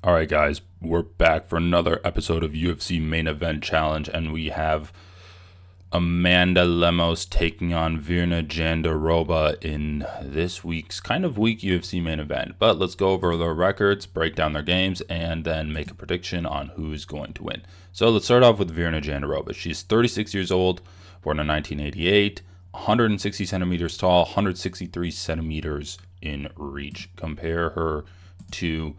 All right, guys, we're back for another episode of UFC Main Event Challenge, and we have Amanda Lemos taking on Virna Jandiroba in this week's kind of weak UFC main event. But let's go over their records, break down their games, and then make a prediction on who's going to win. So let's start off with Virna Jandiroba. She's 36 years old, born in 1988, 160 centimeters tall, 163 centimeters in reach. Compare her to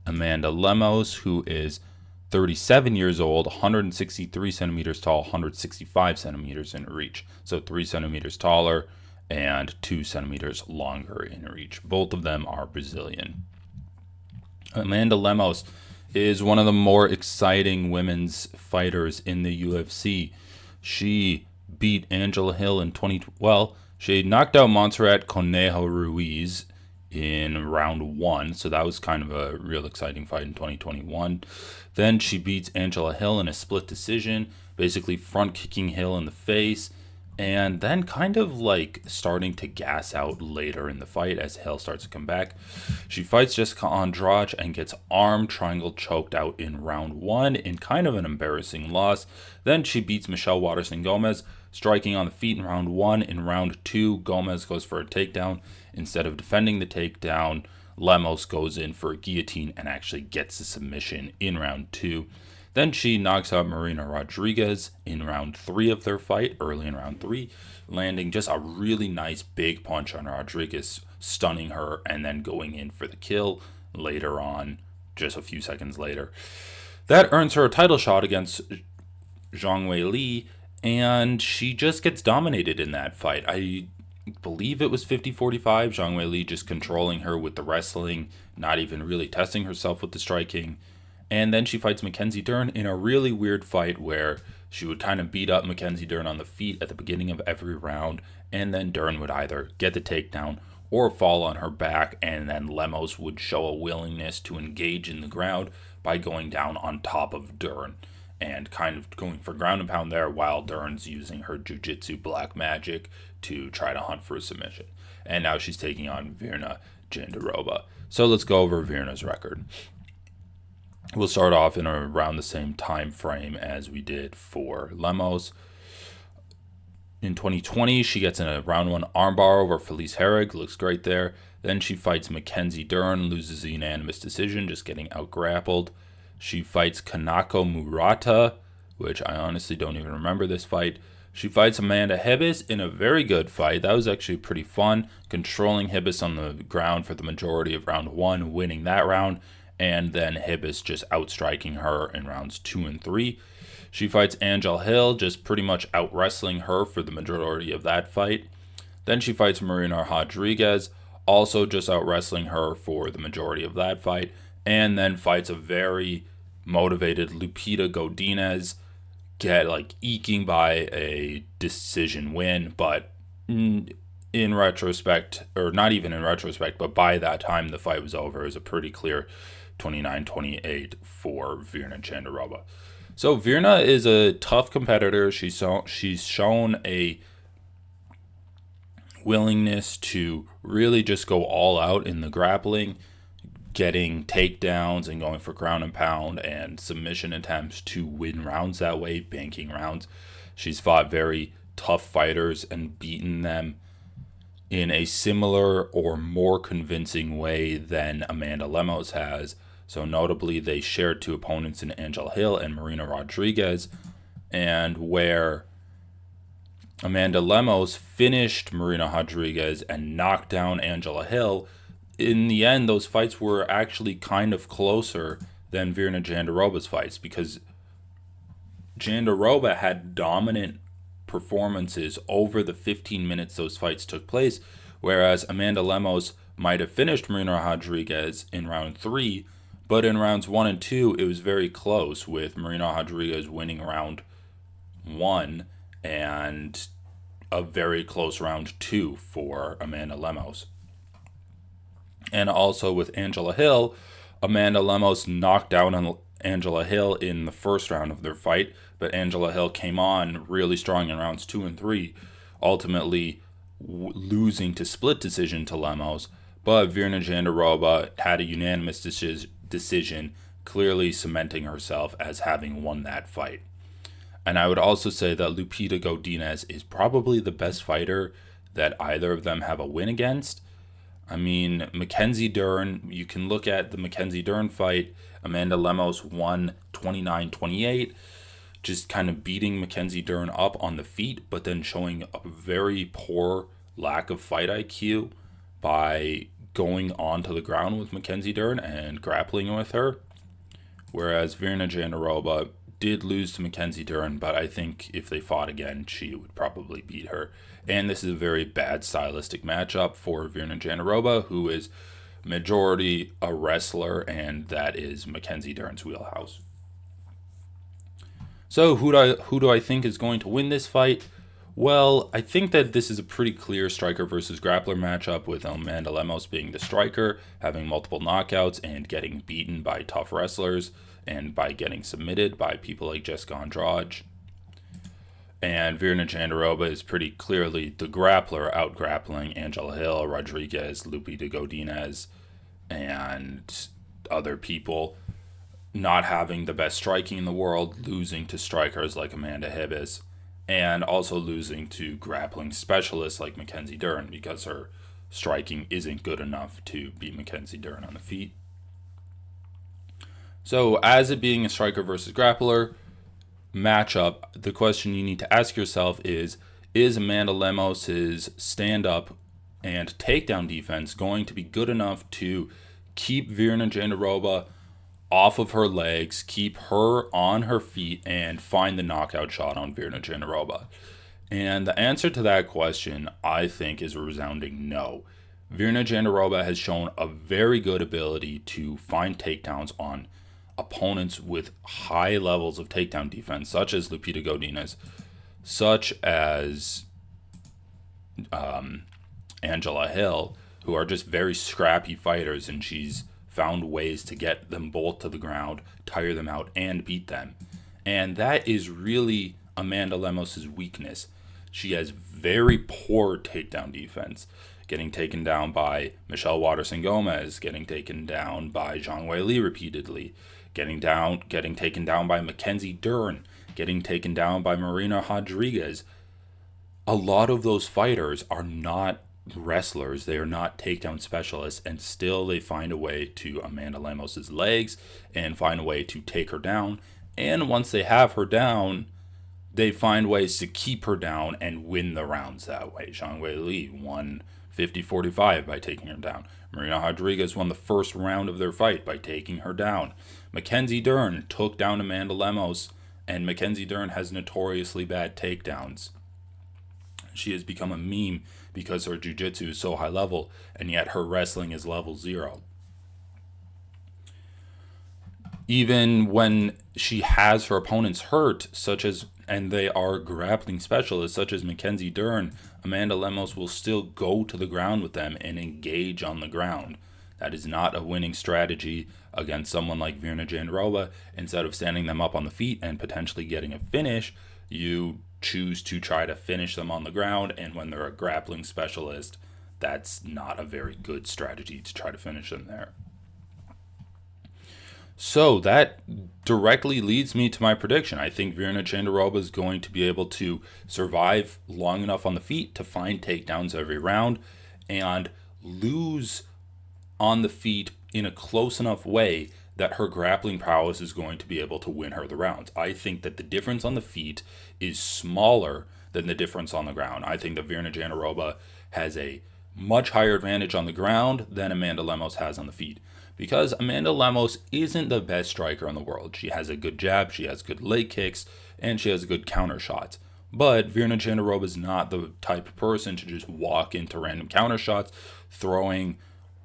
Amanda Lemos, who is 37 years old, 163 centimeters tall, 165 centimeters in reach. So 3 centimeters taller and 2 centimeters longer in reach. Both of them are Brazilian. Amanda Lemos is one of the more exciting women's fighters in the UFC. She beat Angela Hill in she knocked out Montserrat Conejo Ruiz in round 1, so that was kind of a real exciting fight in 2021. Then she beats Angela Hill in a split decision, basically front kicking Hill in the face, and then kind of like starting to gas out later in the fight as Hill starts to come back. She fights Jessica Andrade and gets arm triangle choked out in round 1 in kind of an embarrassing loss. Then she beats Michelle Waterson-Gomez, striking on the feet in round 1. In round 2, Gomez goes for a takedown. Instead of defending the takedown, Lemos goes in for a guillotine and actually gets the submission in round 2. Then she knocks out Marina Rodriguez in round 3 of their fight, early in round 3, landing just a really nice big punch on Rodriguez, stunning her, and then going in for the kill later on, just a few seconds later. That earns her a title shot against Zhang Weili, and she just gets dominated in that fight. I believe it was 50-45, Zhang Weili just controlling her with the wrestling, not even really testing herself with the striking. And then she fights Mackenzie Dern in a really weird fight where she would kind of beat up Mackenzie Dern on the feet at the beginning of every round, and then Dern would either get the takedown or fall on her back, and then Lemos would show a willingness to engage in the ground by going down on top of Dern and kind of going for ground and pound there while Dern's using her jiu-jitsu black magic to try to hunt for a submission. And now she's taking on Virna Jandiroba. So let's go over Virna's record. We'll start off in around the same time frame as we did for Lemos. In 2020, she gets in a round 1 armbar over Felice Herrig. Looks great there. Then she fights Mackenzie Dern, loses a unanimous decision, just getting out-grappled. She fights Kanako Murata, which I honestly don't even remember this fight. She fights Amanda Hibis in a very good fight. That was actually pretty fun, controlling Hibis on the ground for the majority of round 1, winning that round, and then Hibis just outstriking her in rounds 2 and 3. She fights Angela Hill, just pretty much out-wrestling her for the majority of that fight. Then she fights Marina Rodriguez, also just out-wrestling her for the majority of that fight, and then fights a very motivated Lupita Godinez, eking by a decision win, but in retrospect, or not even in retrospect, but by that time the fight was over. It was a pretty clear 29-28 for Virna Jandiroba. So Virna is a tough competitor. She's shown a willingness to really just go all out in the grappling, getting takedowns and going for ground and pound and submission attempts to win rounds that way, banking rounds. She's fought very tough fighters and beaten them in a similar or more convincing way than Amanda Lemos has. So notably, they shared 2 opponents in Angela Hill and Marina Rodriguez, and where Amanda Lemos finished Marina Rodriguez and knocked down Angela Hill, in the end, those fights were actually kind of closer than Virna Jandiroba's fights, because Jandiroba had dominant performances over the 15 minutes those fights took place, whereas Amanda Lemos might have finished Marina Rodriguez in round 3, but in rounds 1 and 2, it was very close, with Marina Rodriguez winning round 1 and a very close round 2 for Amanda Lemos. And also with Angela Hill, Amanda Lemos knocked down Angela Hill in the first round of their fight, but Angela Hill came on really strong in rounds 2 and 3, ultimately losing to split decision to Lemos. But Virna Jandiroba had a unanimous decision, clearly cementing herself as having won that fight. And I would also say that Lupita Godinez is probably the best fighter that either of them have a win against. I mean, Mackenzie Dern, you can look at the Mackenzie Dern fight. Amanda Lemos won 29-28, just kind of beating Mackenzie Dern up on the feet, but then showing a very poor lack of fight IQ by going onto the ground with Mackenzie Dern and grappling with her. Whereas Virna Jandiroba did lose to Mackenzie Dern, but I think if they fought again, she would probably beat her. And this is a very bad stylistic matchup for Virna Jandiroba, who is majority a wrestler, and that is Mackenzie Dern's wheelhouse. So who do I think is going to win this fight? Well, I think that this is a pretty clear striker versus grappler matchup, with Amanda Lemos being the striker, having multiple knockouts, and getting beaten by tough wrestlers, and by getting submitted by people like Jessica Andrade. And Virna Jandiroba is pretty clearly the grappler, out-grappling Angela Hill, Rodriguez, Lupita Godinez, and other people, not having the best striking in the world, losing to strikers like Amanda Hibbis, and also losing to grappling specialists like Mackenzie Dern because her striking isn't good enough to beat Mackenzie Dern on the feet. So as it being a striker versus grappler matchup, the question you need to ask yourself is Amanda Lemos' stand-up and takedown defense going to be good enough to keep Virna Jandiroba off of her legs, keep her on her feet, and find the knockout shot on Virna Jandiroba? And the answer to that question, I think, is a resounding no. Virna Jandiroba has shown a very good ability to find takedowns on opponents with high levels of takedown defense, such as Lupita Godinez, such as Angela Hill, who are just very scrappy fighters, and she's found ways to get them both to the ground, tire them out, and beat them. And that is really Amanda Lemos' weakness. She has very poor takedown defense, getting taken down by Michelle Waterson-Gomez, getting taken down by Zhang Weili repeatedly, getting taken down by Mackenzie Dern, getting taken down by Marina Rodriguez. A lot of those fighters are not wrestlers, they are not takedown specialists, and still they find a way to Amanda Lemos' legs and find a way to take her down. And once they have her down, they find ways to keep her down and win the rounds that way. Zhang Weili won 50-45 by taking her down. Marina Rodriguez won the first round of their fight by taking her down. Mackenzie Dern took down Amanda Lemos, and Mackenzie Dern has notoriously bad takedowns. She has become a meme because her jiu-jitsu is so high level, and yet her wrestling is level 0. Even when she has her opponents hurt, and they are grappling specialists, such as Mackenzie Dern, Amanda Lemos will still go to the ground with them and engage on the ground. That is not a winning strategy against someone like Virna Jandiroba. Instead of standing them up on the feet and potentially getting a finish, you choose to try to finish them on the ground, and when they're a grappling specialist, that's not a very good strategy to try to finish them there. So that directly leads me to my prediction. I think Virna Jandiroba is going to be able to survive long enough on the feet to find takedowns every round and lose on the feet in a close enough way that her grappling prowess is going to be able to win her the rounds. I think that the difference on the feet is smaller than the difference on the ground. I think that Virna Jandiroba has a much higher advantage on the ground than Amanda Lemos has on the feet, because Amanda Lemos isn't the best striker in the world. She has a good jab, she has good leg kicks, and she has good counter shots. But Virna Jandiroba is not the type of person to just walk into random counter shots, throwing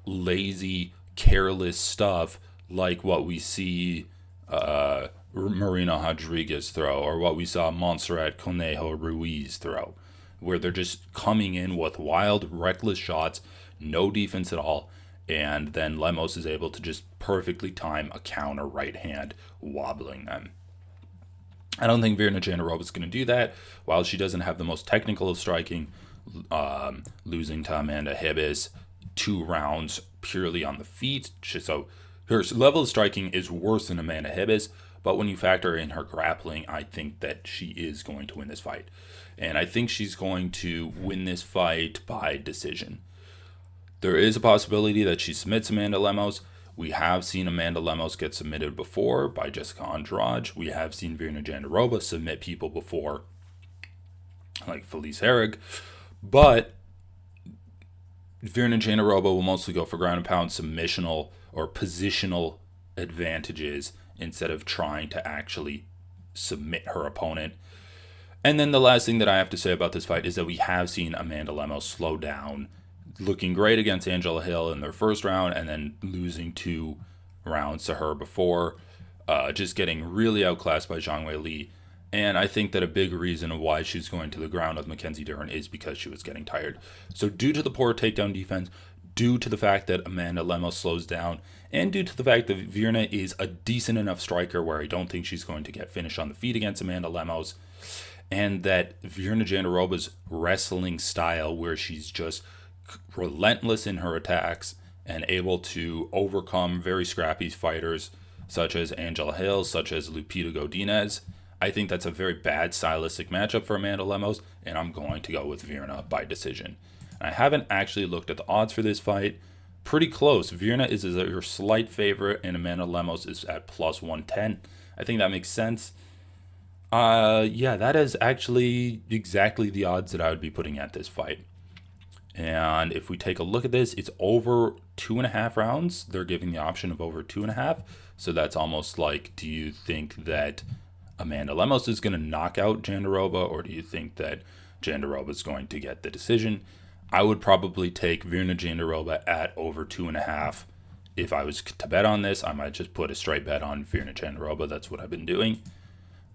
lazy, careless stuff like what we see Marina Rodriguez throw, or what we saw Montserrat Conejo Ruiz throw, where they're just coming in with wild, reckless shots, no defense at all, and then Lemos is able to just perfectly time a counter right hand, wobbling them. I don't think Virna Jandiroba is going to do that. While she doesn't have the most technical of striking, losing to Amanda Hibbis 2 rounds purely on the feet, so Her level of striking is worse than Amanda Hibis, but when you factor in her grappling, I think that she is going to win this fight. And I think she's going to win this fight by decision. There is a possibility that she submits Amanda Lemos. We have seen Amanda Lemos get submitted before by Jessica Andrade. We have seen Virna Jandiroba submit people before, like Felice Herrig. But Virna Jandiroba will mostly go for ground and pound submissional or positional advantages instead of trying to actually submit her opponent. And then the last thing that I have to say about this fight is that we have seen Amanda Lemos slow down, looking great against Angela Hill in their first round and then losing 2 rounds to her before, just getting really outclassed by Zhang Wei Li. And I think that a big reason why she's going to the ground with Mackenzie Dern is because she was getting tired. So due to the poor takedown defense, due to the fact that Amanda Lemos slows down, and due to the fact that Virna is a decent enough striker where I don't think she's going to get finished on the feet against Amanda Lemos, and that Virna Jandiroba's wrestling style where she's just relentless in her attacks and able to overcome very scrappy fighters such as Angela Hill, such as Lupita Godinez, I think that's a very bad stylistic matchup for Amanda Lemos, and I'm going to go with Virna by decision. I haven't actually looked at the odds for this fight. Pretty close. Virna is your slight favorite, and Amanda Lemos is at plus 110. I think that makes sense. Yeah, that is actually exactly the odds that I would be putting at this fight. And if we take a look at this, it's over 2.5 rounds. They're giving the option of over 2.5. So that's almost like, do you think that Amanda Lemos is going to knock out Jandiroba, or do you think that Jandiroba is going to get the decision? I would probably take Virna Jandiroba at over 2.5. If I was to bet on this, I might just put a straight bet on Virna Jandiroba. That's what I've been doing.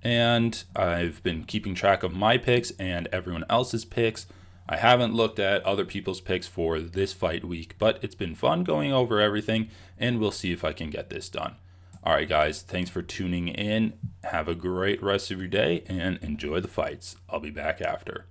And I've been keeping track of my picks and everyone else's picks. I haven't looked at other people's picks for this fight week, but it's been fun going over everything, and we'll see if I can get this done. All right, guys, thanks for tuning in. Have a great rest of your day, and enjoy the fights. I'll be back after.